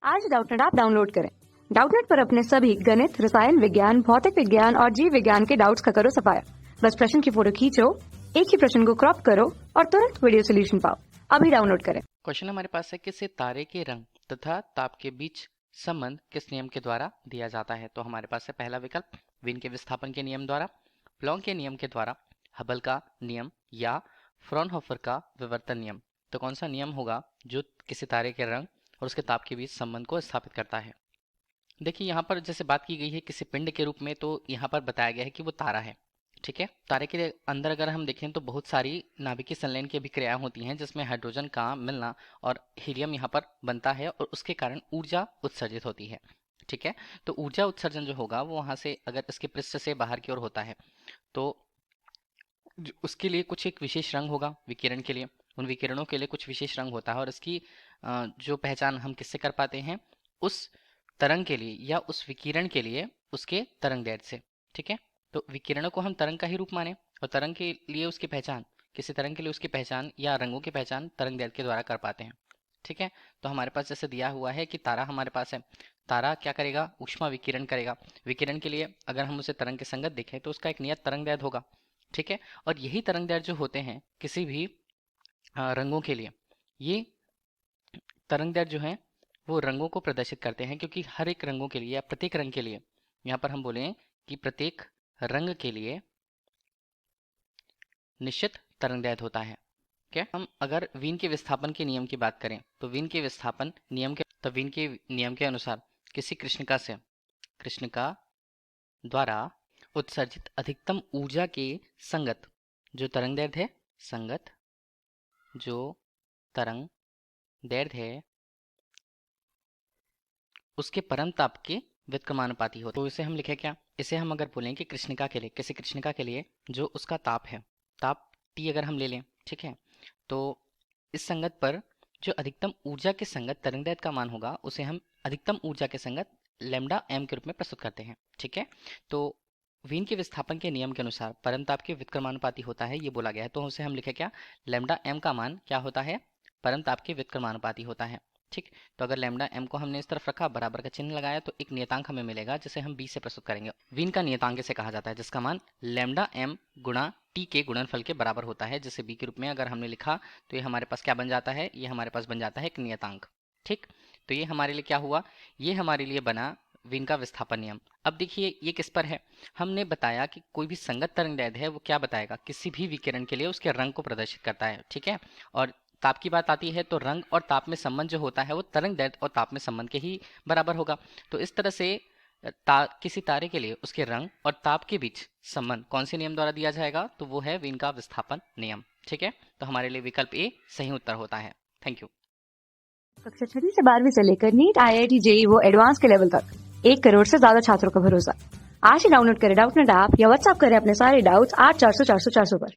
आज Doubtnut app download करें। Doubtnut पर अपने सभी गणित, रसायन विज्ञान, भौतिक विज्ञान और जीव विज्ञान के डाउट्स का करो सफाया। बस प्रश्न की फोटो खींचो, एक ही प्रश्न को क्रॉप करो और तुरंत वीडियो सोल्यूशन पाओ। अभी डाउनलोड करें। क्वेश्चन हमारे पास है कि तारे के रंग तथा ताप के बीच संबंध किस नियम के द्वारा दिया जाता है। तो हमारे पास है पहला विकल्प वीन के विस्थापन के नियम द्वारा, प्लॉन्क के नियम के द्वारा, हबल का नियम या फ्रॉनहोफर का विवर्तन नियम। तो कौन सा नियम होगा जो किसी तारे के रंग और उसके ताप के बीच संबंध को स्थापित करता है। देखिए यहाँ पर जैसे बात की गई है किसी पिंड के रूप में, तो यहाँ पर बताया गया है कि वो तारा है। ठीक है, तारे के अंदर अगर हम देखें तो बहुत सारी नाभिकीय संलयन की अभिक्रियाएं होती हैं जिसमें हाइड्रोजन का मिलना और हीलियम यहाँ पर बनता है और उसके कारण ऊर्जा उत्सर्जित होती है। ठीक है, तो ऊर्जा उत्सर्जन जो होगा वो वहां से अगर इसके पृष्ठ से बाहर की ओर होता है तो उसके लिए कुछ एक विशेष रंग होगा विकिरण के लिए, उन विकिरणों के लिए कुछ विशेष रंग होता है और इसकी जो पहचान हम किससे कर पाते हैं, उस तरंग के लिए या उस विकिरण के लिए उसके तरंग दैर्ध्य से। ठीक है, तो विकिरणों को हम तरंग का ही रूप माने और तरंग के लिए उसकी पहचान, किसी तरंग के लिए उसकी पहचान या रंगों की पहचान तरंग दैर्ध्य के द्वारा कर पाते हैं। ठीक है, तो हमारे पास जैसे दिया हुआ है कि तारा हमारे पास है, तारा क्या करेगा, ऊष्मा विकिरण करेगा। विकिरण के लिए अगर हम उसे तरंग के संगत देखें तो उसका एक नियत तरंग दैर्ध्य होगा। ठीक है, और यही तरंग दैर्ध्य जो होते हैं किसी भी रंगों के लिए, ये तरंग दैर्ध्य जो है वो रंगों को प्रदर्शित करते हैं, क्योंकि हर एक रंगों के लिए या प्रत्येक रंग के लिए, यहाँ पर हम बोले कि प्रत्येक रंग के लिए निश्चित तरंग दैर्ध्य होता है। क्या हम अगर वीन के विस्थापन के नियम की बात करें तो वीन के विस्थापन नियम के अनुसार किसी कृष्णिका द्वारा उत्सर्जित अधिकतम ऊर्जा के संगत जो तरंग दैर्ध्य है, संगत जो तरंग दैर्ध्य है उसके परम ताप के व्युत्क्रमानुपाती होता है। तो इसे हम लिखे क्या, इसे हम अगर बोलें कि कृष्णिका के लिए, किसी कृष्णिका के लिए जो उसका ताप है, ताप T अगर हम ले लें, ठीक है, तो इस संगत पर जो अधिकतम ऊर्जा के संगत तरंग दैर्ध्य का मान होगा उसे हम अधिकतम ऊर्जा के संगत लैम्डा m के रूप में प्रस्तुत करते हैं। ठीक है, तो वीन के विस्थापन के नियम के अनुसार परम ताप के व्युत्क्रमानुपाती होता है, ये बोला गया है। तो उसे हम लिखे क्या, लैम्डा m का मान क्या होता है, परम ताप के व्युत्क्रमानुपाती होता है। ठीक, तो अगर लैम्डा m को हमने इस तरफ रखा, बराबर का चिन्ह लगाया, तो एक नियतांक हमें मिलेगा जिसे हम b से प्रस्तुत करेंगे। वीन का नियतांक इसे कहा जाता है जिसका मान लैम्डा m गुणा t के गुणनफल के बराबर होता है, जिसे b के रूप में अगर हमने लिखा तो ये हमारे पास क्या बन जाता है, ये हमारे पास बन जाता है एक नियतांक। ठीक, तो ये हमारे लिए क्या हुआ, ये हमारे लिए बना वीन का विस्थापन नियम। अब देखिए ये किस पर है, हमने बताया कि कोई भी संगत तरंग दैर्ध्य है वो क्या बताएगा, किसी भी विकिरण के लिए उसके रंग को प्रदर्शित करता है। ठीक है, और ताप की बात आती है तो रंग और ताप में संबंध जो होता है वो तरंग दैर्ध्य और ताप में संबंध के ही बराबर होगा। तो इस तरह से किसी तारे के लिए उसके रंग और ताप के बीच संबंध कौन से नियम द्वारा दिया जाएगा, तो वो है वीन का विस्थापन नियम। ठीक है, तो हमारे लिए विकल्प ए सही उत्तर होता है। Thank you. कक्षा 6 से 12वीं से लेकर नीट, IIT, JEE वो एडवांस के लेवल तक 1 करोड़ से ज्यादा छात्रों का भरोसा। आज ही डाउनलोड करें डाउटनेट ऐप या व्हाट्सएप करें अपने सारे डाउट्स 8400 400 400 पर।